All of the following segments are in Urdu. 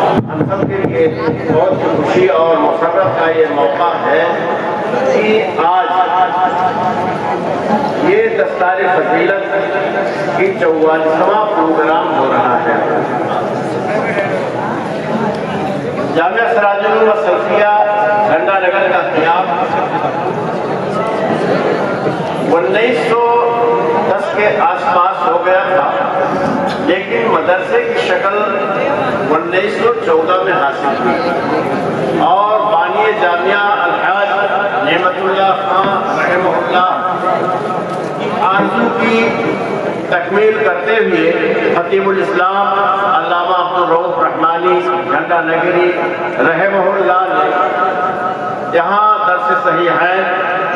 ہم سب کے لیے بہت خوشی اور مسرت کا یہ موقع ہے کہ آج یہ دستار فضیلت کی 44واں پروگرام ہو رہا ہے۔ جامعہ سراج العلوم السلفیہ جھنڈا نگر کا قیام 1910 کے آس پاس ہو گیا تھا، لیکن مدرسے کی شکل 1914 میں حاصل ہوئی اور بانی جامعہ الحاج نعمت اللہ خان رحمہ اللہ کی آرزو کی تکمیل کرتے ہوئے خطیب الاسلام علامہ عبدالرؤف رحمانی جھنڈا نگری رحمہ اللہ نے یہاں درس صحیحین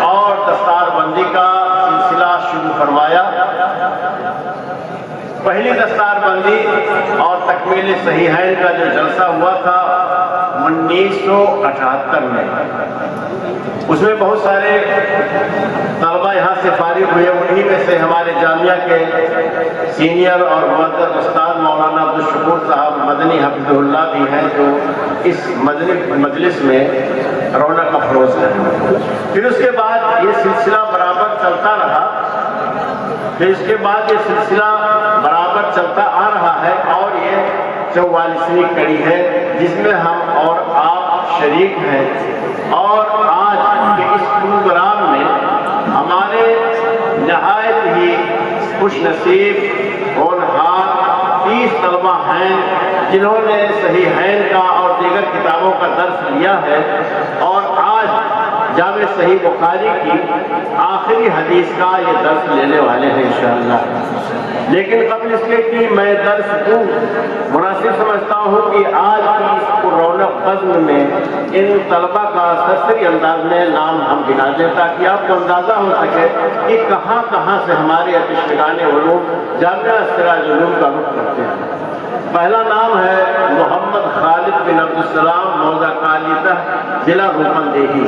اور دستار بندی کا سلسلہ شروع فرمایا۔ پہلی دستار بندی اور تکمیل صحیحین کا جو جلسہ ہوا تھا 1978 میں، اس میں بہت سارے طلبہ یہاں سے فارغ ہوئے، انہی میں سے ہمارے جامعہ کے سینئر اور معزز استاد مولانا عبدالشکور صاحب مدنی حفظہ اللہ بھی ہیں، جو اس مدنی مجلس میں رونق افروز ہے۔ پھر اس کے بعد یہ سلسلہ برابر چلتا رہا، برابر چلتا آ رہا ہے اور یہ 44ویں کڑی ہے جس میں ہم اور آپ شریک ہیں۔ اور آج کے اس پروگرام میں ہمارے نہایت ہی خوش نصیب ہونہار 30 طلبہ ہیں جنہوں نے صحیحین کا اور دیگر کتابوں کا درس لیا ہے، اور آج جامع صحیح بخاری کی آخری حدیث کا یہ درس لینے والے ہیں انشاءاللہ۔ لیکن قبل اس کے کہ میں درس دوں، مناسب سمجھتا ہوں کہ آج کی اس رونق بزم میں ان طلبہ کا سرسری انداز میں نام ہم گنا دیں تاکہ آپ کو اندازہ ہو سکے کہ کہاں کہاں سے ہمارے اتشگان علوم جامعہ سراج العلوم کا رخ کرتے ہیں۔ پہلا نام ہے محمد خالد بن عبدالسلام موضع کالیدہ ضلع روپن دیہی۔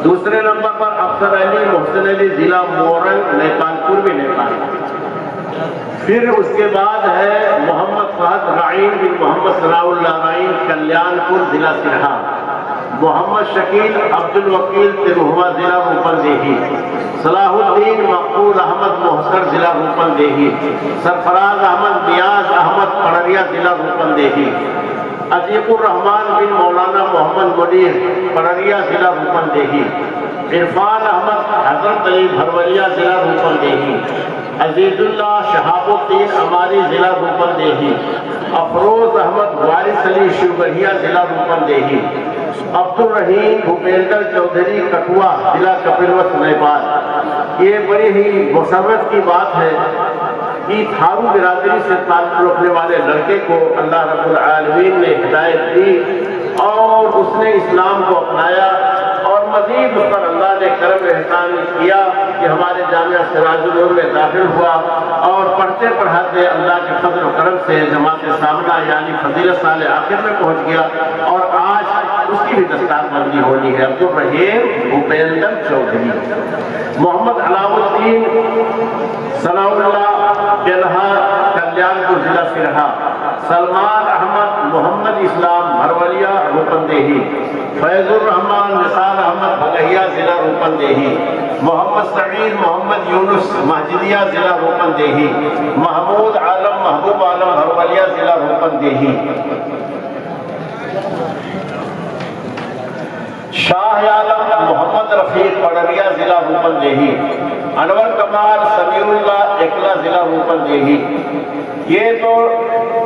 دوسرے نمبر پر افسر علی محسن علی ضلع مورنگ نیپال پوروی نیپال۔ پھر اس کے بعد ہے محمد فہد رائن بن محمد ثناء اللہ رائن کلیان پور ضلع سرہا۔ محمد شکیل عبد الوکیل تروہما ضلع روپن دیہی۔ صلاح الدین مقبول احمد محسر ضلع روپن دیہی۔ سرفراز احمد نیاز احمد پڑریا ضلع روپن دیہی۔ عتیق الرحمان بن مولانا محمد منیر پڑریا ضلع روپن دیہی۔ عرفان احمد حضرت علی بھرولیا ضلع روپن دیہی۔ عزیز اللہ شہاب الدین اماری ضلع روپن دیہی۔ افروز احمد وارث علی شیوگڑھیا ضلع روپن دیہی۔ عبد الرحیم بھوپیندر چودھری کٹوا ضلع کپلوت نیپال۔ یہ بڑی ہی مسرت کی بات ہے کہ تھارو برادری سے تعلق رکھنے والے لڑکے کو اللہ رب العالمین نے ہدایت دی اور اس نے اسلام کو اپنایا، اور مزید اس پر اللہ نے کرم احسان کیا کہ ہمارے جامعہ سراج العلوم میں داخل ہوا اور پڑھتے پڑھاتے اللہ کے فضل و کرم سے جماعت سامنا یعنی فضیلت سال آخر میں پہنچ گیا، اور آج اس کی بھی دستار بندی ہونی ہے۔ عبد الرحیم بھوپیندر چودھری۔ محمد علام الدین ثناء اللہ بلہا کلیان پور ضلع سرہا۔ سلمان احمد محمد اسلام بھرولیا روپن دیہی۔ فیض الرحمان نثار احمد بھگہیا ضلع روپن دیہی۔ محمد سعید محمد یونس مسجدیہ ضلع روپن دیہی۔ محمود عالم محبوب عالم بھرولیا ضلع روپن دیہی۔ شاہ عالم محمد رفیق پڑریا ضلع روپن دیہی۔ انور کمال سمیع اللہ اکلا ضلع روپن دیہی۔ یہ تو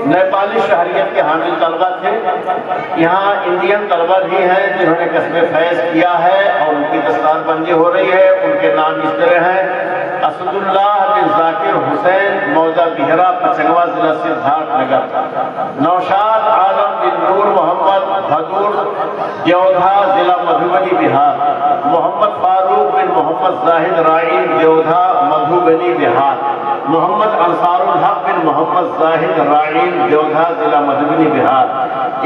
نیپالی شہریت کے حامل طلبہ تھے۔ یہاں انڈین طلبہ بھی ہیں جنہوں نے کسب فیض کیا ہے اور ان کی دستار بندی ہو رہی ہے۔ ان کے نام اس طرح ہیں: اسد اللہ بن ذاکر حسین موضع بہرا پچنگوا ضلع سدھارتھ نگر۔ نوشاد عالم بن نور محمد بھدور دیودھا ضلع مدھوبنی بہار۔ محمد فاروق بن محمد زاہد رائن دیودھا مدھوبنی بہار۔ محمد انصار الحق بن محمد زاہد رائن دیودھا ضلع مدھوبنی بہار۔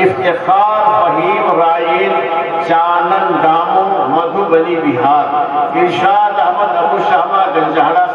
افتخار فہیم رائن چانن ڈامو مدھوبنی بہار۔ ارشاد احمد ابو شامہ گنجہڑا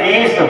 30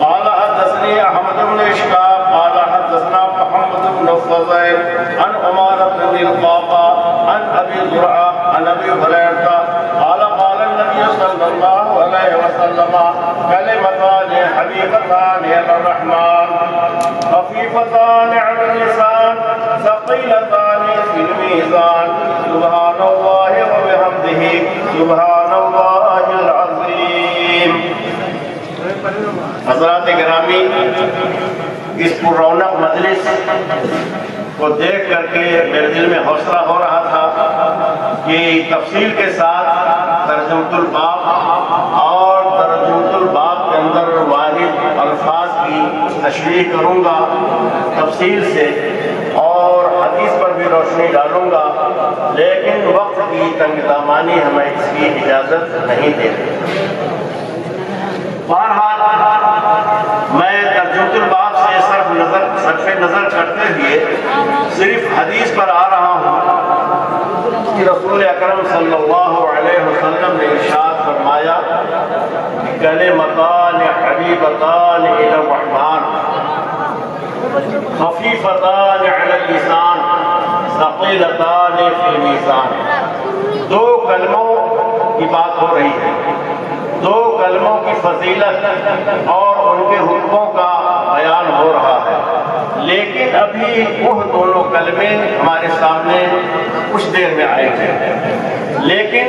قال حدثني أحمد بن إشكاب قال حدثنا محمد بن فضيل عن عمارة بن القعقاع عن أبي زرعة عن أبي هريرة قال قال النبي صلى الله عليه وسلم كلمتان حبيبتان إلى الرحمن خفيفتان على اللسان ثقيلتان في الميزان سبحان الله وبحمده سبحان الله العظيم۔ حضرات گرامی، اس پر رونق مجلس کو دیکھ کر کے میرے دل میں حوصلہ ہو رہا تھا کہ تفصیل کے ساتھ ترجمۃ الباب اور ترجمۃ الباب کے اندر واحد الفاظ کی تشریح کروں گا تفصیل سے اور حدیث پر بھی روشنی ڈالوں گا، لیکن وقت کی تنگ دامانی ہمیں اس کی اجازت نہیں دیتی۔ بہرحال میں ترجمۃ الباب سے صرف نظر کرتے ہوئے صرف حدیث پر آ رہا ہوں کہ رسول اکرم صلی اللہ علیہ وسلم نے ارشاد فرمایا کلمتان حبیبتان الی الرحمن خفیفتان علی اللسان ثقیلتان فی المیزان۔ دو کلموں کی بات ہو رہی ہے، دو کلموں کی فضیلت اور ان کے حکموں کا بیان ہو رہا ہے، لیکن ابھی وہ دونوں کلمے ہمارے سامنے کچھ دیر میں آئے ہیں، لیکن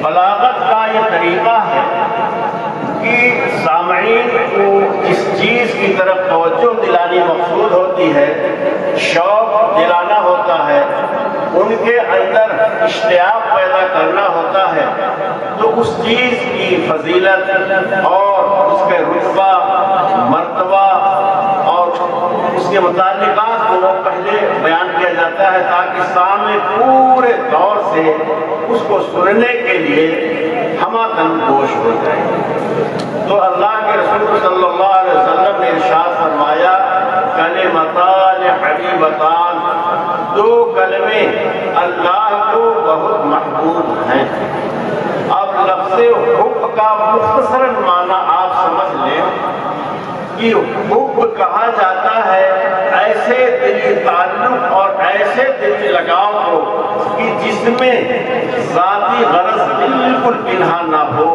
بلاغت کا یہ طریقہ ہے کہ سامعین کو جس چیز کی طرف توجہ دلانی مقصود ہوتی ہے، شوق دلانا ہوتا ہے، ان کے اندر اشتیاق پیدا کرنا ہوتا ہے، تو اس چیز کی فضیلت اور اس کے رتبہ مرتبہ اور اس کے متعلقات کو پہلے بیان کیا جاتا ہے تاکہ سامع پورے طور سے اس کو سننے کے لیے ہمہ گوش ہو جائے۔ تو اللہ کے رسول صلی اللہ علیہ وسلم نے ارشاد فرمایا کلمتان حبیبتان، دو کلمے اللہ کو بہت محبوب ہیں۔ اب لفظ حب کا مختصراً معنی آپ سمجھ لیں کہ حب کہا جاتا ہے ایسے دلی تعلق اور ایسے دلی لگاؤ کو کہ جس میں ذاتی غرض بالکل پنہا نہ ہو،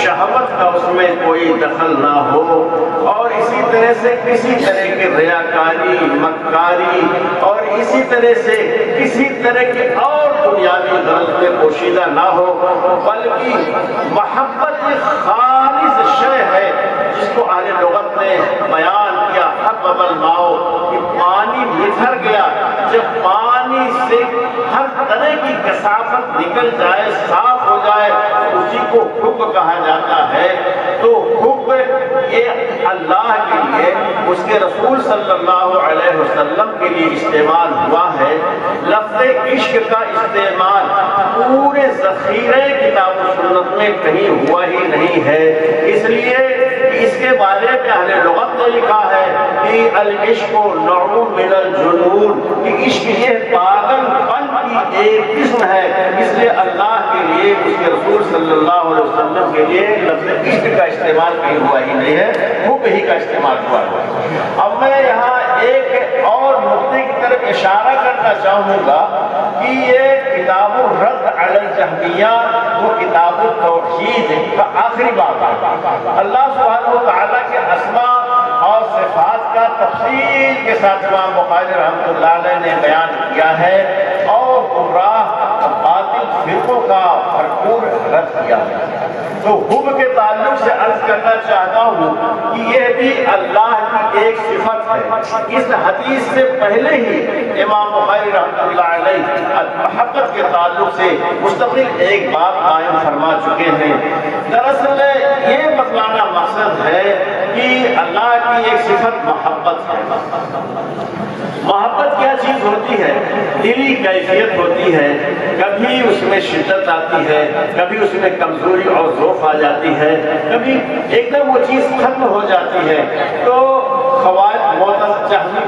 شہوت کا اس میں کوئی دخل نہ ہو، اور اسی طرح سے کسی طرح کی ریاکاری مکاری اور اسی طرح سے کسی طرح کی اور دنیاوی غرض میں پوشیدہ نہ ہو، بلکہ محبت خالص شے ہے جس کو اہل لغت نے بیان کیا حبب الماء کہ پانی نکھر گیا، جب پانی سے ہر طرح کی کثافت نکل جائے صاف ہو جائے اسی کو حب کہا جاتا ہے۔ تو حب یہ اللہ کے لیے اس کے رسول صلی اللہ علیہ وسلم کے لیے استعمال ہوا ہے۔ لفظ عشق کا استعمال پورے ذخیرے کتاب و سنت میں کہیں ہوا ہی نہیں ہے، اس لیے اس کے بارے میں اہل لغت نے لکھا ہے کہ العشق نوع من الجنون، کہ عشق یہ پاگل پن کی ایک قسم ہے، اس لیے اللہ کے لیے اس کے رسول صلی اللہ علیہ وسلم کے لیے لفظ عشق کا استعمال کہیں ہوا ہی نہیں ہے، حب ہی کا استعمال ہوا ہے۔ اب میں یہاں ایک اور نقطے کی طرف اشارہ کرنا چاہوں گا کہ یہ کتاب الرد علی الجہمیہ وہ کتاب التوحید کا آخری باب ہے۔ اللہ سبحانہ وتعالیٰ کے اسماء اور صفات کا تفصیل کے ساتھ امام بخاری رحمۃ اللہ علیہ نے بیان کیا ہے اور گمراہ باطل فرقوں کا بھرپور رد کیا ہے۔ تو حب کے تعلق سے عرض کرنا چاہتا ہوں کہ یہ بھی اللہ کی ایک صفت ہے۔ اس حدیث سے پہلے ہی امام بخاری رحمۃ اللہ علیہ محبت کے تعلق سے مستقل ایک باب قائم فرما چکے ہیں۔ دراصل یہ بتلانا مقصد ہے کہ اللہ کی ایک صفت محبت ہے۔ محبت کیا چیز ہوتی ہے؟ دلی کیفیت ہوتی ہے، کبھی اس میں شدت آتی ہے، کبھی اس میں کمزوری اور ذوق آ جاتی ہے، کبھی ایک دم وہ چیز ختم ہو جاتی ہے۔ تو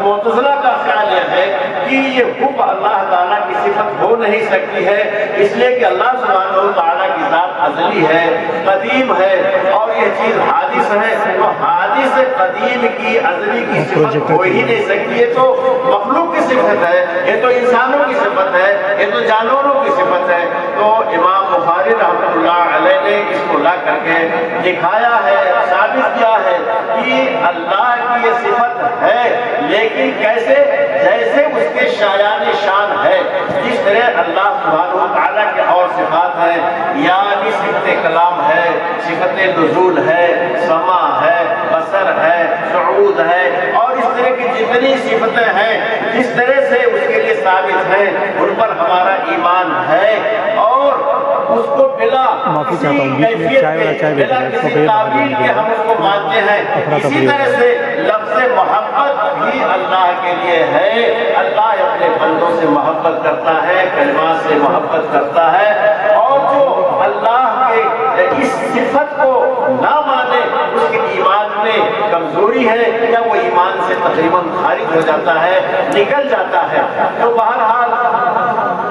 معتزلہ کا خیال یہ ہے کہ یہ حب اللہ تعالیٰ کی صفت ہو نہیں سکتی ہے، اس لیے کہ اللہ سبحانہ و تعالیٰ کی ذات ازلی ہے، قدیم ہے، اور یہ چیز حادث ہے، تو حادث قدیم کی ازلی کی صفت ہو ہی نہیں سکتی ہے، تو مخلوق کی صفت ہے، یہ تو انسانوں کی صفت ہے، یہ تو جانوروں کی صفت ہے۔ تو امام بخاری رحمۃ اللہ علیہ نے اس کو لا کر کے دکھایا ہے، ثابت کیا ہے کہ اللہ کی یہ صفت ہے، لیکن کیسے؟ جیسے اس کے شایان شان ہے، جس طرح اللہ سبحانہ و تعالیٰ کے اور صفات ہیں، یعنی صفت کلام ہے، صفت نزول ہے، سما ہے، بصر ہے، صعود ہے، اور اس طرح کی جتنی صفتیں ہیں جس طرح سے اس کے لیے ثابت ہیں ان پر ہمارا ایمان ہے، اور اس کو بلا کسی کیفیت کے، بلا کسی تعبیر کے ہم اس کو مانتے ہیں۔ اسی طرح سے لفظ محبت بھی اللہ کے لیے ہے، اللہ اپنے بندوں سے محبت کرتا ہے، کلمات سے محبت کرتا ہے، اور جو اللہ کے اس صفت کو نہ مانے اس کے ایمان میں کمزوری ہے، یا وہ ایمان سے تقریباً خارج ہو جاتا ہے، نکل جاتا ہے۔ تو بہرحال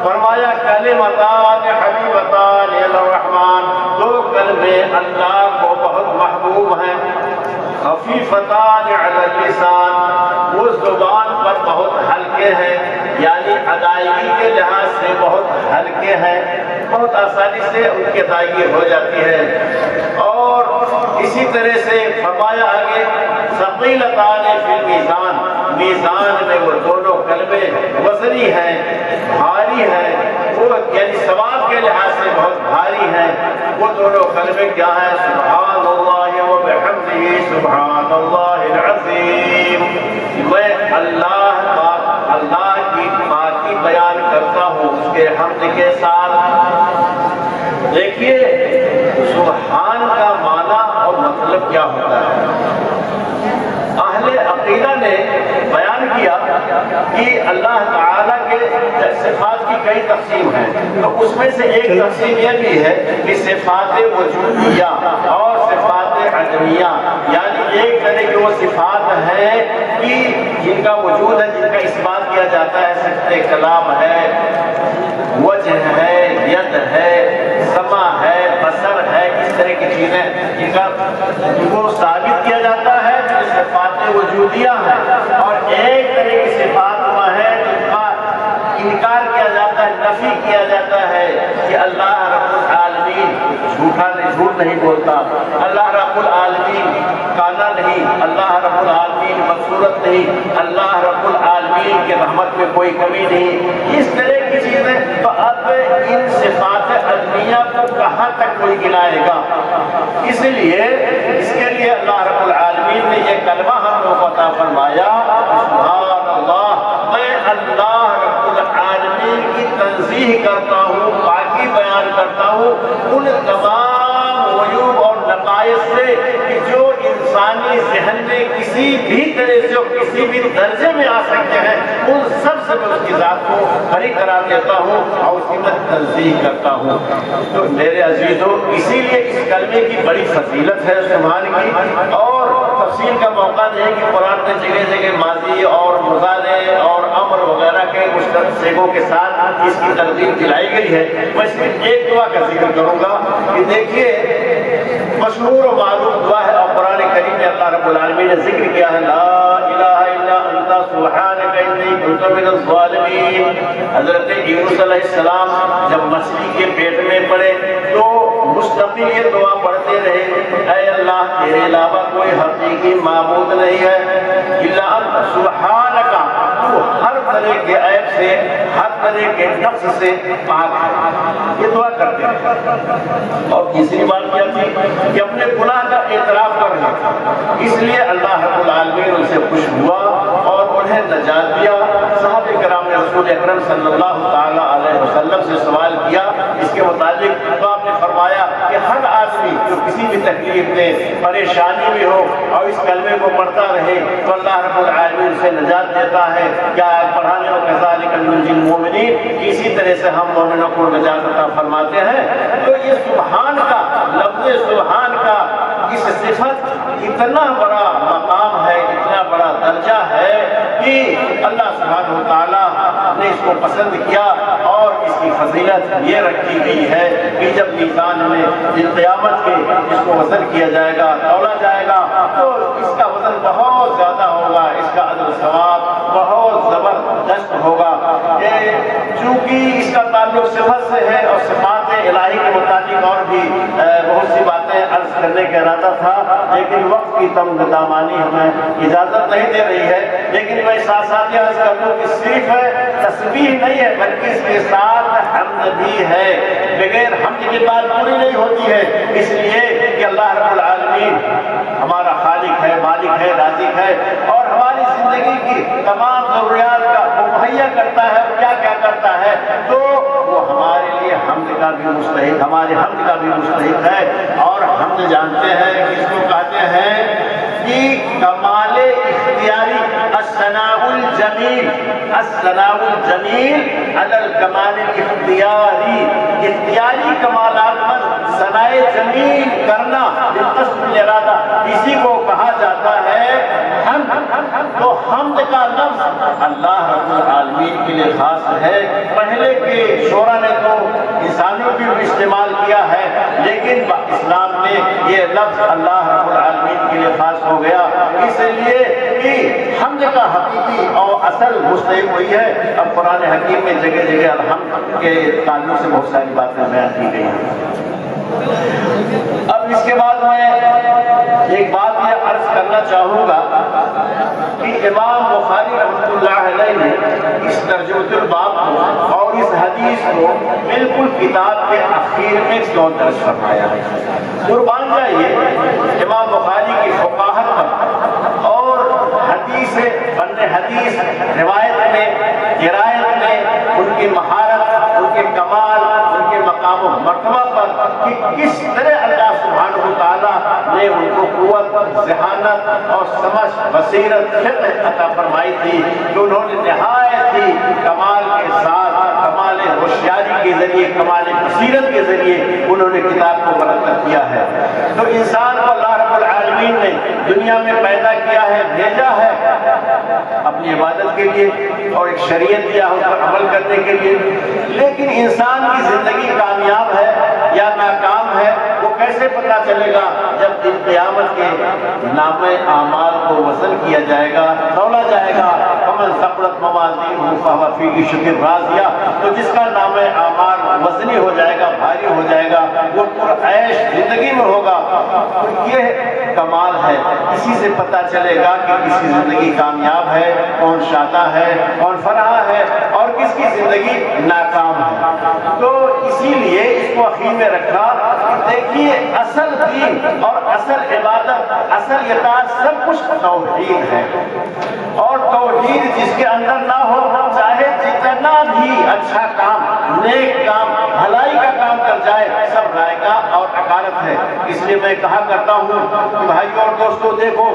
فرمایا کلمتان حبیبتان الی الرحمن، دو کلمے اللہ کو بہت محبوب ہیں، خفیفتان علی اللسان، وہ زبان پر بہت ہلکے ہیں، یعنی ادائیگی کے لحاظ سے بہت ہلکے ہیں، بہت آسانی سے ان کی ادائیگی ہو جاتی ہے۔ اور اسی طرح سے فرمایا آگے ثقیلتان فی المیزان، میزان میں وہ دونوں کلمے وزنی ہیں، بھاری ہیں، وہ یعنی ثواب کے لحاظ سے بہت بھاری ہیں۔ وہ دونوں کلمے کیا ہیں؟ سبحان اللہ و بحمدہ سبحان اللہ العظیم، میں اللہ کی پاکی بیان کرتا ہوں اس کے حمد کے ساتھ۔ دیکھیے سبحان کا معنی اور مطلب کیا ہوتا ہے؟ اہل عقیدہ نے بیان کیا کہ اللہ تعالیٰ کے صفات کی کئی تقسیم ہیں، تو اس میں سے ایک تقسیم یہ بھی ہے کہ صفات وجودیہ اور صفات عدمیہ، یعنی ایک طرح کی وہ صفات ہیں کہ جن کا وجود ہے، جن کا اس بات کیا جاتا ہے، صفت کلام ہے، وجہ ہے، ید ہے، سما ہے، بصر ہے، اس طرح کی چیزیں جن کو ثابت کیا جاتا ہے جو صفات وجودیہ ہیں، اور ایک طرح کی صفات وہ ہے جن کا انکار کیا جاتا ہے، نفی کیا جاتا ہے کہ اللہ رب العالمین جھوٹ نہیں بولتا، اللہ رب العالمین کانا نہیں، اللہ رب العالمین مقصورت نہیں، اللہ رب العالمین کے رحمت میں کوئی کمی نہیں، اس طرح کی چیزیں۔ تو اب ان صفات عدمیہ کو کہاں تک کوئی گنائے گا؟ اس لیے اس کے لیے اللہ رب العالمین نے یہ کلمہ ہم لوگوں کو عطا فرمایا، سبحان اللہ، میں اللہ رب العالمین کی تنزیہ کرتا ہوں، پاکی بیان کرتا ہوں ان تمام عیوب اور نقائص سے کہ جو انسان انسانی ذہن میں کسی بھی طرح سے کسی بھی درجے میں آ سکتے ہیں، ان سب سے میں اس کی ذات کو بری قرار دیتا ہوں اور اس کی میں تنزیہ کرتا ہوں۔ تو میرے عزیزوں، اسی لیے اس کلمے کی بڑی فضیلت ہے سبحان کی، اور تفصیل کا موقع نہیں کہ قرآن میں جگہ جگہ ماضی اور مضارع اور امر وغیرہ کے مشترک صیغوں کے ساتھ اس کی ترتیب دلائی گئی ہے۔ میں صرف ایک دعا کا ذکر کروں گا کہ دیکھیے مشہور و معروف دعا ہے، اور قرآن کریم میں اللہ رب العالمین نے ذکر کیا ہے، لا الہ الا انت سبحانک انی کنت من الظالمین۔ حضرت یونس علیہ السلام جب مچھلی کے پیٹ میں پڑے تو مستقل یہ دعا پڑھتے رہے، اے اللہ تیرے علاوہ کوئی حقیقی معبود نہیں ہے، الا انت سبحانک، تو ہر طرح کے عیب سے، ہر طرح کے نقص سے پاک ہے۔ یہ دعا کرتے ہیں۔ اور تیسری بات کیا تھی کہ اپنے گناہ کا اعتراف کر رہے تھے، اس لیے اللہ رب العالمین ان سے خوش ہوا اور انہیں نجات دیا۔ صحابہ کرام نے رسول اکرم صلی اللہ تعالی علیہ وسلم سے سوال کیا اس کے متعلق، تو آپ نے فرمایا کہ ہر آدمی جو کسی بھی تکلیف میں، پریشانی میں ہو اور اس کلمے کو پڑھتا رہے تو اللہ رب العالمین سے نجات دیتا ہے۔ کیا پڑھانے اور کذالک ننجی المؤمنین، اسی طرح سے ہم مومنوں کو نجات عطا فرماتے ہیں۔ تو یہ سبحان کا لفظ، سبحان کا اس صفت اتنا بڑا مقام ہے، اتنا بڑا درجہ ہے کہ اللہ سبحانہ وتعالیٰ نے اس کو پسند کیا، اور اس کی فضیلت یہ رکھی گئی ہے کہ جب میزان میں دن قیامت کے اس کو وزن کیا جائے گا، تولا جائے گا، تو اس کا وزن بہت زیادہ ہوگا، اس کا اجر و ثواب بہت زبردست ہوگا۔ چونکہ اس کا تعلق صفت سے ہے اور صفات الہی کے متعلق اور بھی بہت سی باتیں عرض کرنے کا ارادہ تھا، لیکن وقت کی تنگ دامانی ہمیں اجازت نہیں دے رہی ہے۔ لیکن میں ساتھ ساتھ یہ عرض کر دوں کہ صرف تسبیح نہیں ہے بلکہ اس کے ساتھ حمد بھی ہے، بغیر حمد کی بات پوری نہیں ہوتی ہے، اس لیے کہ اللہ رب العالمین ہمارا خالق ہے، مالک ہے، رازق ہے، اور ہماری زندگی کی تمام ضروریات کا وہ مہیا کرتا ہے، کیا کیا کرتا ہے، تو وہ ہمارے لیے حمد کا بھی مستحق، ہمارے حمد کا بھی مستحق ہے۔ اور حمد جانتے ہیں کس کو کہتے ہیں کہ کمال اختیاری، الثناء الجمیل، الثناء الجمیل علی الکمال الاختیاری، اختیاری کمالات پر ثناء جمیل کرنا بالقصد الارادہ، اسی کو کہا جاتا ہے حمد۔ تو حمد کا لفظ اللہ رب العالمین کے لیے خاص ہے۔ پہلے کے شعراء نے تو انسانوں کی بھی استعمال کیا ہے، لیکن اسلام میں یہ لفظ اللہ رب العالمین کے لیے خاص ہو گیا، اس لیے کہ حمد کا حقیقی اور اصل مستحق ہوئی ہے۔ اب قرآن حکیم میں جگہ جگہ الحمد کے تعلق سے بہت ساری باتیں بیان کی گئی ہیں۔ اب اس کے بعد میں ایک بات یہ عرض کرنا چاہوں گا کہ امام بخاری رحمۃ اللہ علیہ نے اس ترجمۃ الباب کو اور اس حدیث کو بالکل کتاب کے اخیر میں کیوں درج فرمایا ہے؟ قربان جائیے امام بخاری کی فقاہت پر اور حدیث حدیث روایت میں، قرائت میں ان کی مہارت، ان کے کمال، ان کے مقام و مرتبہ پر کہ کس طرح اللہ سبحانہ وتعالیٰ نے ان کو قوت، ذہانت اور سمجھ، بصیرت، فقہ عطا فرمائی تھی کہ انہوں نے نہایت ہی کمال کے ساتھ، کمال ہوشیاری کے ذریعے، کمال بصیرت کے ذریعے انہوں نے کتاب کو مرتب کیا ہے۔ تو انسان کو اللہ رب العالمین نے دنیا میں پیدا کیا ہے، بھیجا ہے اپنی عبادت کے لیے اور ایک شریعت دیا ہے اس پر عمل کرنے کے لیے، لیکن انسان کی زندگی کامیاب ہے یا ناکام ہے وہ کیسے پتہ چلے گا؟ جب دن قیامت کے نامہ اعمال کو وزن کیا جائے گا، تولا جائے گا، فمن ثقلت موازینہ فہو فی عیشۃ راضیہ، تو جس کا نامہ اعمال وزنی ہو جائے گا، بھاری ہو جائے گا، وہ پرعیش زندگی میں ہوگا۔ تو یہ کمال ہے، اسی سے پتہ چلے گا کہ کس کی زندگی کامیاب ہے، کون شادہ ہے، کون فرحہ ہے، اور کس کی زندگی ناکام ہے۔ تو اسی لیے اس کو اخیر میں رکھا۔ دیکھیے اصل دین اور اصل عبادت، اصل اطاعت سب کچھ توحید ہے، اور توحید جس کے اندر نہ ہو چاہے جتنا بھی اچھا کام، نیک کام، بھلائی کا کام کر جائے سب رائگاں اور عقارت ہے۔ اس لیے میں کہا کرتا ہوں کہ بھائیوں اور دوستوں دیکھو،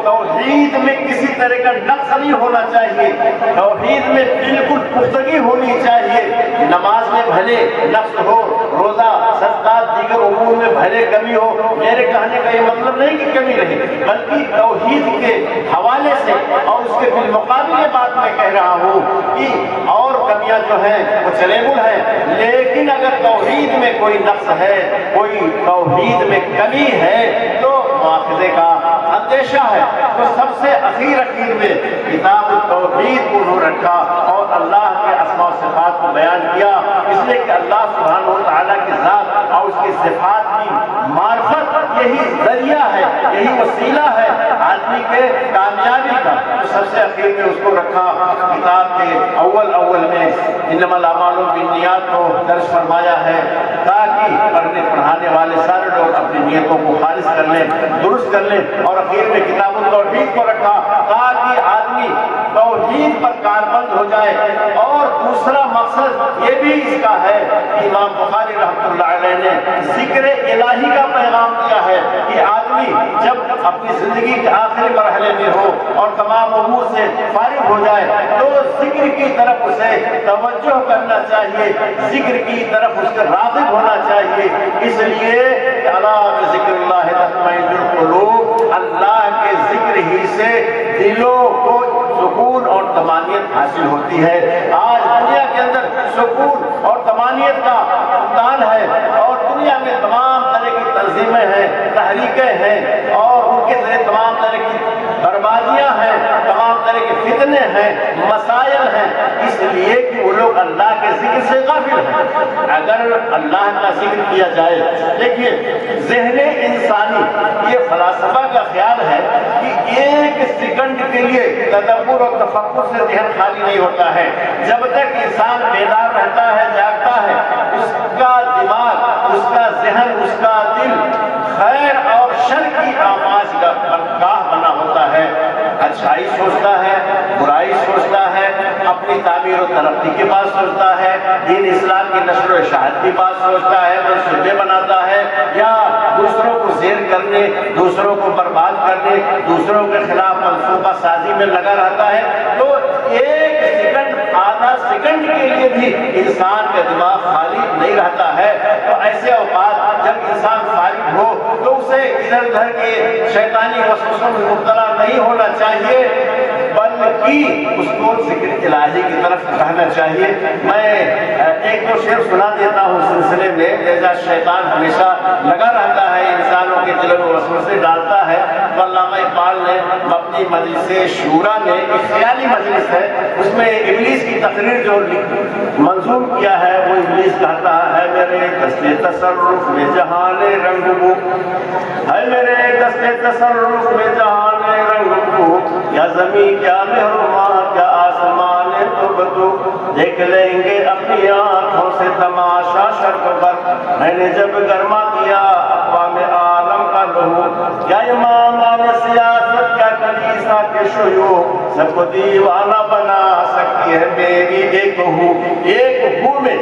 توحید میں کسی طرح کا نقص نہیں ہونا چاہیے، توحید میں بالکل پختگی ہونی چاہیے۔ نماز میں بھلے نقص ہو، روزہ صدقات دیگر امور میں بھلے کمی ہو، میرے کہنے کا یہ مطلب نہیں کہ کمی رہے، بلکہ توحید کے حوالے سے اور اس کے بالمقابل یہ بات میں کہہ رہا ہوں کہ اور کمیاں جو ہیں وہ چلیبل ہیں، لیکن اگر توحید میں کوئی نقص ہے، کوئی توحید میں کمی ہے تو مواخذے کا اندیشہ ہے۔ تو سب سے اخیر میں کتاب التوحید کو انہوں رکھا اور اللہ کے اسماء و صفات کو بیان کیا، اس لیے کہ اللہ سبحانہ و تعالیٰ کی ذات اور اس کی صفات کی معرفت یہی ذریعہ ہے، یہی وسیلہ ہے آدمی کے کامیابی کا۔ تو سب سے اخیر میں اس کو رکھا، کتاب کے اول میں انما الاعمال بالنیات کو درج فرمایا ہے تاکہ پڑھنے پڑھانے والے سارے لوگ اپنی نیتوں کو خالص کر لیں، درست کر لیں، اور اخیر میں کتاب التوحید کو رکھا تاکہ آدمی توحید پر کاربند ہو جائے۔ اور دوسرا مقصد یہ بھی اس کا ہے کہ امام بخاری رحمۃ اللہ علیہ نے ذکر الہی کا پیغام دیا ہے کہ آدمی جب اپنی زندگی کے آخری مرحلے میں ہو اور تمام امور سے فارغ ہو جائے تو ذکر کی طرف اسے توجہ کرنا چاہیے، ذکر کی طرف اس کے راغب ہونا چاہیے۔ اس لیے الا بذکر اللہ تطمئن القلوب، اللہ کے ذکر ہی سے دلوں کو سکون اور طمانینت حاصل ہوتی ہے۔ آج دنیا کے اندر سکون اور طمانینت کا امکان ہے، اور دنیا میں تمام طرح کی تنظیمیں ہیں، تحریکیں ہیں، اور ان کے ذریعے تمام طرح کی بربادیاں ہیں، تمام طرح کے فتنے ہیں، مسائل ہیں، اس لیے کہ وہ لوگ اللہ کے ذکر سے غافل ہیں۔ اگر اللہ کا ذکر کیا جائے، دیکھیے ذہن انسانی، یہ فلاسفہ کا خیال ہے کہ ایک سیکنڈ کے لیے تدبر اور تفکر سے ذہن خالی نہیں ہوتا ہے۔ جب تک انسان بیدار رہتا ہے، جاگتا ہے، اس کا دماغ، اس کا ذہن، اس کا دل خیر اور شر کی آماج کا گاہ بنا ہوتا ہے، اچھائی سوچتا ہے، برائی سوچتا ہے، اپنی تعمیر و ترقی کی بات سوچتا ہے، دین اسلام کی نشر و اشاعت کی بات سوچتا ہے، منصوبے بناتا ہے، یا دوسروں کو زیر کرنے، دوسروں کو برباد کرنے، دوسروں کے خلاف منصوبہ سازی میں لگا رہتا ہے۔ تو ایک سیکنڈ، آدھا سیکنڈ کے لیے بھی انسان کا دماغ خالی نہیں رہتا ہے۔ تو ایسے اوقات جب انسان فارغ ہو تو اسے ادھر ادھر کے شیطانی وسوسوں میں مبتلا نہیں ہونا چاہیے، بلکہ اس کو ذکر الہی کی طرف رہنا چاہیے۔ میں ایک دو شعر سنا دیتا ہوں سلسلے میں، جیسا شیطان ہمیشہ لگا رہتا ہے انسانوں کے دلوں میں وسوسے ڈالتا ہے۔ تو علامہ اقبال نے اپنی مجلس شورا میں، ایک خیالی مجلس ہے، اس میں ابلیس کی تقریر جو منظور کیا ہے، وہ ابلیس کہتا ہے میرے دست تصرف میں جہان رنگ بو، ہے میرے دست تصرف میں جہان رنگ بو، کیا زمین کیا محرمہ کیا آسمان تو دیکھ لیں گے اپنی آنکھوں سے تماشا شرق پر، میں نے جب گرما کیا اقوام عالم کا لہو، کیا امامان سیاست کیا کلیسا کے شیوع، سب کو دیوانہ بنا سکتی ہے میری ایک ہو۔ ایک ہو میں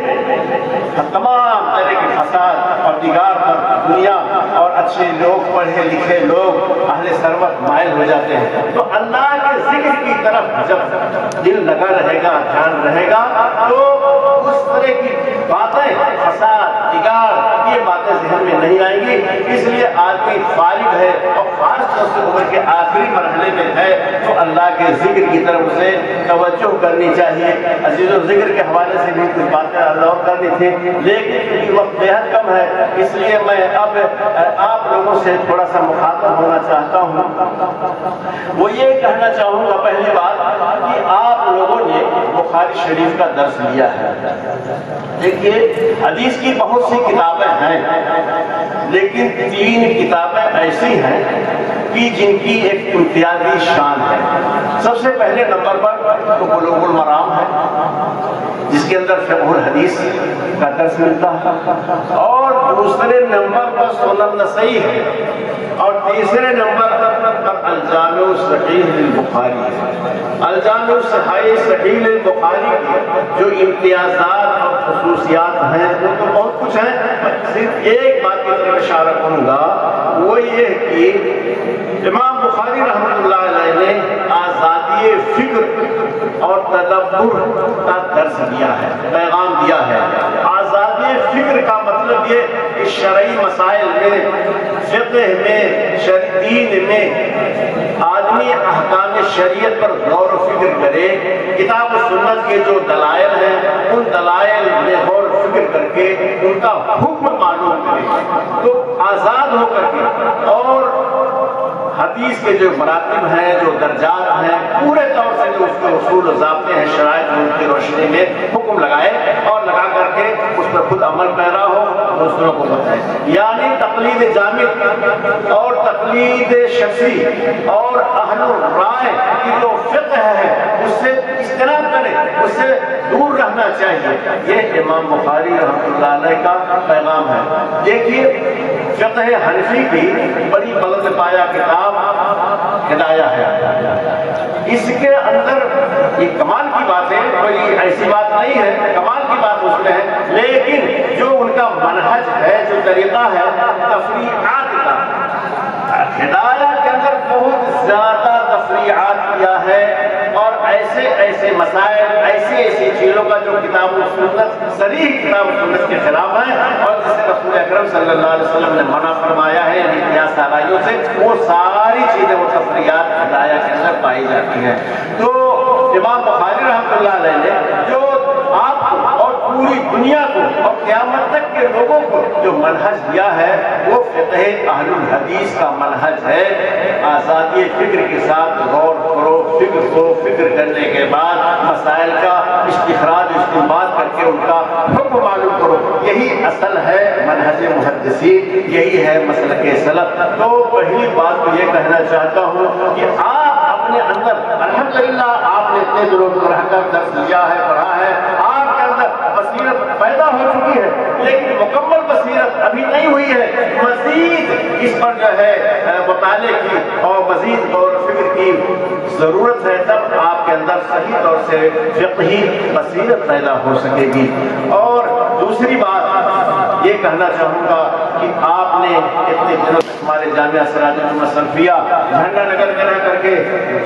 تمام طرح کے فساد اور دیگر پر دنیا اور اچھے لوگ، پڑھے لکھے لوگ، اہل ثروت مائل ہو جاتے ہیں۔ تو اللہ کے ذکر کی طرف جب دل لگا رہے گا، دھیان رہے گا، تو اس طرح کی باتیں، فساد، دیگر، یہ باتیں ذہن میں نہیں آئیں گی۔ اس لیے آدمی فارغ ہے اور خاص طور سے عمر کے آخری مرحلے میں ہے تو اللہ کے ذکر کی طرف اسے توجہ کرنی چاہیے۔ عزیزو، ذکر کے حوالے سے بھی کچھ باتیں اور کرنی تھی، لیکن وقت بےحد کم ہے، اس لیے میں اب آپ لوگوں سے تھوڑا سا مخاطب ہونا چاہتا ہوں۔ وہ یہ کہنا چاہوں گا پہلی بات کہ آپ لوگوں نے بخاری شریف کا درس لیا ہے۔ دیکھیے حدیث کی بہت سی کتابیں ہیں، لیکن 3 کتابیں ایسی ہیں کی جن کی ایک امتیازی شان ہے۔ سب سے پہلے نمبر پر تو بلوغ المرام ہے، جس کے اندر فقہ الحدیث کا درس ملتا ہے، اور دوسرے نمبر پر سنن نسائی ہے، اور تیسرے نمبر پر الجامع الصحیح للبخاری ہے۔ الجامع الصحیح للبخاری کی جو امتیازات اور خصوصیات ہیں وہ تو بہت کچھ ہیں، صرف ایک بات کی طرف اشارہ کروں گا، وہ یہ کہ امام بخاری رحمۃ اللہ علیہ نے آزادی فکر اور تدبر کا درس دیا ہے، پیغام دیا ہے۔ آزادی فکر کا مطلب یہ کہ شرعی مسائل میں، فقہ میں، دین میں آدمی احکام شریعت پر غور و فکر کرے، کتاب و سنت کے جو دلائل ہیں ان دلائل میں غور و فکر کر کے ان کا حکم معلوم کرے، تو آزاد ہو کر کے، اور حدیث کے جو مراتب ہیں، جو درجات ہیں، پورے طور سے جو اس کے اصول و ضابطے ہیں، شرائط ان کی روشنی میں حکم لگائے، اور لگا کر کے اس پر خود عمل پیرا ہو، دوسروں کو بتائے۔ یعنی تقلید جامع اور تقلید شخصی اور اہل الرائے کی جو فقہ ہے اس سے اجتناب کرے، اس سے دور رہنا چاہیے۔ یہ امام بخاری رحمۃ اللہ علیہ کا پیغام ہے۔ دیکھیے فقہ حنفی کی بڑی بلند پایہ کتاب ہدایہ ہے، اس کے اندر یہ کمال کی بات ہے، کوئی ایسی بات نہیں ہے، کمال کی بات اس میں ہے، لیکن جو ان کا منہج ہے، جو طریقہ ہے تفریعات کا، ہدایہ کے اندر بہت زیادہ تفریعات کیا ہے، اور ایسے ایسے مسائل، ایسی چیزوں کا جو کتاب و سنت، صریح کتاب و سنت کے خلاف ہے، اور جسے رسول اکرم صلی اللہ علیہ وسلم نے منع فرمایا ہے، یعنی قیاس آرائیوں سے، وہ ساری چیزیں، وہ تفریعات ہدایہ کے اندر پائی جاتی ہیں۔ تو امام بخاری رحمۃ اللہ علیہ نے جو آپ کو اور پوری دنیا کو اور قیامت تک کے لوگوں کو جو منہج دیا ہے وہ فقہ اہل الحدیث کا منہج ہے۔ آزادی فکر کے ساتھ غور کرو، فکر کو فکر کرنے کے بعد مسائل کا استخراج استنباط کر کے ان کا حکم معلوم کرو، یہی اصل ہے منہج محدثین، یہی ہے مسلک سلف۔ تو پہلی بات تو یہ کہنا چاہتا ہوں کہ آپ اپنے اندر، الحمدللہ آپ نے اتنے دنوں کو رہ کر درس لیا ہے، پڑھا ہے، آپ کے اندر بصیرت پیدا ہو چکی ہے، لیکن مکمل بصیرت ابھی نہیں ہوئی ہے، مزید اس پر جو ہے مطالعے کی اور مزید غور و فکر کی ضرورت ہے، تب آپ کے اندر صحیح طور سے فقہی بصیرت پیدا ہو سکے گی۔ اور دوسری بات یہ کہنا چاہوں گا کہ آپ نے اتنے دنوں ہمارے جامعہ سراج العلوم سلفیہ جھنڈا نگر میں رہ کر کے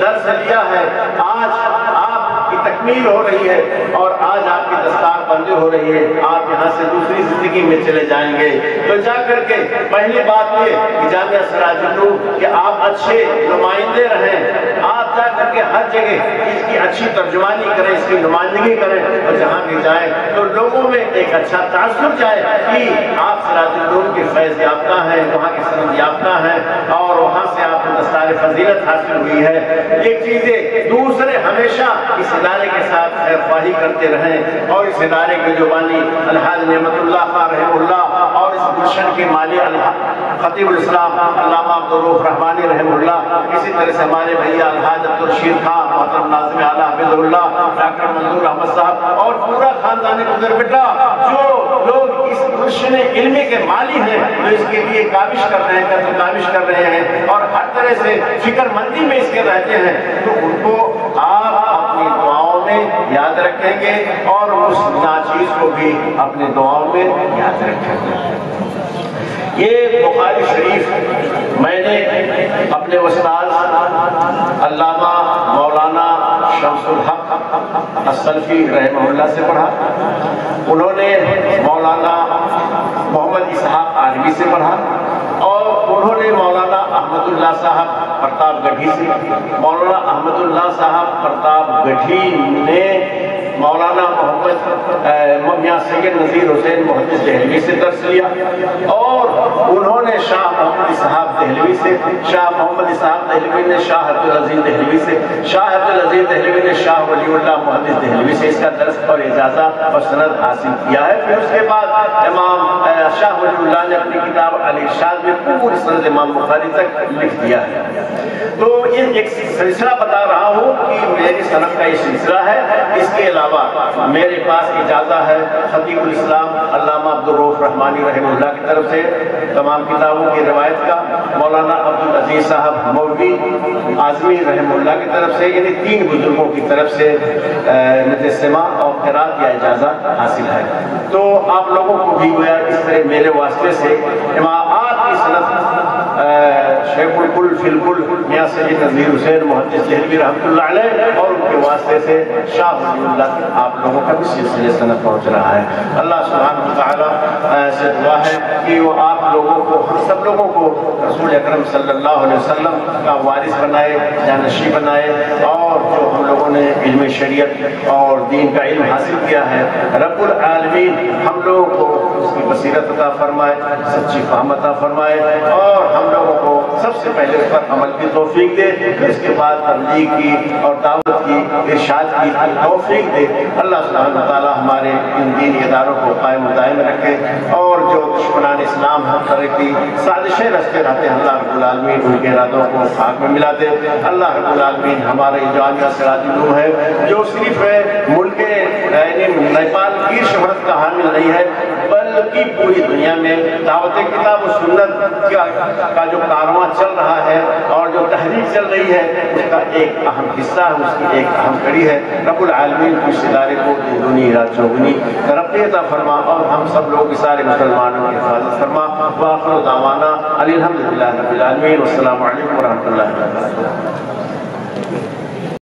درس لیا ہے، آج آپ کی تکمیل ہو رہی ہے، اور آج آپ کی دستار بندی ہو رہی ہے، آپ یہاں سے دوسری زندگی میں چلے جائیں گے، تو جا کر کے پہلی بات یہ کہ جامعہ سراج العلوم کہ آپ اچھے نمائندے رہیں، آپ جا کر کے ہر جگہ اس کی اچھی ترجمانی کریں، اس کی نمائندگی کریں، اور جہاں بھی جائیں تو لوگوں میں ایک اچھا تاثر جائے کہ آپ سراج العلوم کے فیض یافتہ ہیں، وہاں کے سند یافتہ ہیں، اور وہاں سے آپ کو دستار فضیلت حاصل ہوئی ہے۔ یہ چیزیں دوسرے ہمیشہ اس ادارے کے ساتھ خیر خواہی کرتے رہیں، اور اس ادارے کے جو بانی الحاج نعمت اللہ خان رحمہ اللہ، اور اس گلشن کے مالی خطیب الاسلام علامہ عبدالرؤف رحمانی رحمہ اللہ، اسی طرح سے ہمارے بھیا الحاج عبدالرشید خان، محترم ناظم اعلیٰ حفظہ اللہ، ڈاکٹر منظور احمد صاحب، اور پورا خاندان گزر بیٹا، جو لوگ اس گلشن علمی کے مالی ہیں، جو اس کے لیے کاوش کر رہے ہیں، کاوش کر رہے ہیں، اور ہر طرح سے فکر مندی میں اس کے رہتے ہیں، تو ان کو آپ اپنی دعاؤں میں یاد رکھیں گے، اور اس ناچیز کو بھی اپنی دعاؤں میں یاد رکھیں گے۔ یہ بخاری شریف میں نے اپنے استاد علامہ مولانا شمس الحق السلفی رحمہ اللہ سے پڑھا، انہوں نے مولانا محمد اسحاق عالمی سے پڑھا، اور انہوں نے مولانا احمد اللہ صاحب پرتاپ گڑھی سے، مولانا احمد اللہ صاحب پرتاپ گڑھی نے مولانا محمد میاں سید نذیر حسین محدث دہلوی سے درس لیا، اور انہوں نے شاہ محمد اسحاق دہلوی سے، شاہ محمد اسحاق دہلوی نے شاہ عبدالعزیز دہلوی سے، شاہ عبدالعزیز دہلوی نے شاہ ولی اللہ محدث دہلوی سے اس کا درس اور اجازت اور سند حاصل کیا ہے۔ پھر اس کے بعد امام شاہ ولی اللہ نے اپنی کتاب الارشاد میں پوری سند امام بخاری تک لکھ دیا ہے۔ تو یہ ایک سلسلہ بتا رہا ہوں کہ میری سند کا یہ سلسلہ ہے۔ اس کے علاوہ میرے پاس اجازت ہے خطیب الاسلام علامہ عبدالرؤف رحمانی رحمہ اللہ کی طرف سے تمام کتابوں کی روایت کا، مولانا عبدالعزیز صاحب مولوی اعظمی رحمہ اللہ کی طرف سے، یعنی 3 بزرگوں کی طرف سے سماع اور قرات یا اجازت حاصل ہے۔ تو آپ لوگوں کو بھی گویا اس طرح میرے واسطے سے امامات کی سند شیخ الکل فی الکل میاں سید نذیر حسین محدث دہلوی رحمۃ اللہ علیہ اور ان کے واسطے سے شاہ ولی اللہ آپ لوگوں کا بھی سلسلے سند پہنچ رہا ہے۔ اللہ سبحانہ وتعالیٰ سے دعا ہے کہ وہ آپ لوگوں کو، ہم سب لوگوں کو رسول اکرم صلی اللہ علیہ وسلم کا وارث بنائے، جانشین بنائے، اور جو ہم لوگوں نے علم شریعت اور دین کا علم حاصل کیا ہے، رب العالمین ہم لوگوں کو اس کی بصیرت عطا فرمائے، سچی فہم عطا فرمائے، اور ہم لوگوں کو سب سے پہلے اس پر عمل کی توفیق دے، اس کے بعد تبلیغ کی اور دعوت کی، ارشاد کی توفیق دے۔ اللہ سبحانہ تعالیٰ ہمارے ان دینی اداروں کو قائم و دائم رکھے، اور جو دشمنان اسلام ہم طرح کی سازشیں رچتے رہتے ہیں، اللہ رب العالمین ان کے ارادوں کو خاک میں ملا دے۔ اللہ رب العالمین ہمارے جامعہ سراج العلوم ہے جو صرف ملک نیپال کی شہرت کا حامل نہیں ہے، بلکہ پوری دنیا میں دعوت کتاب و سنت کا جو کارواں چل رہا ہے اور جو تحریک چل رہی ہے، اس کا ایک اہم حصہ ہے، اس کی ایک اہم کڑی ہے۔ رب العالمین اس ادارے کو دنی رات چوگنی ترقی عطا فرما، اور ہم سب لوگ سارے مسلمانوں کی حفاظت فرما۔ وآخر دعوانا الحمدللہ رب العالمین، والسلام علیکم ورحمۃ اللہ وبرکاتہ۔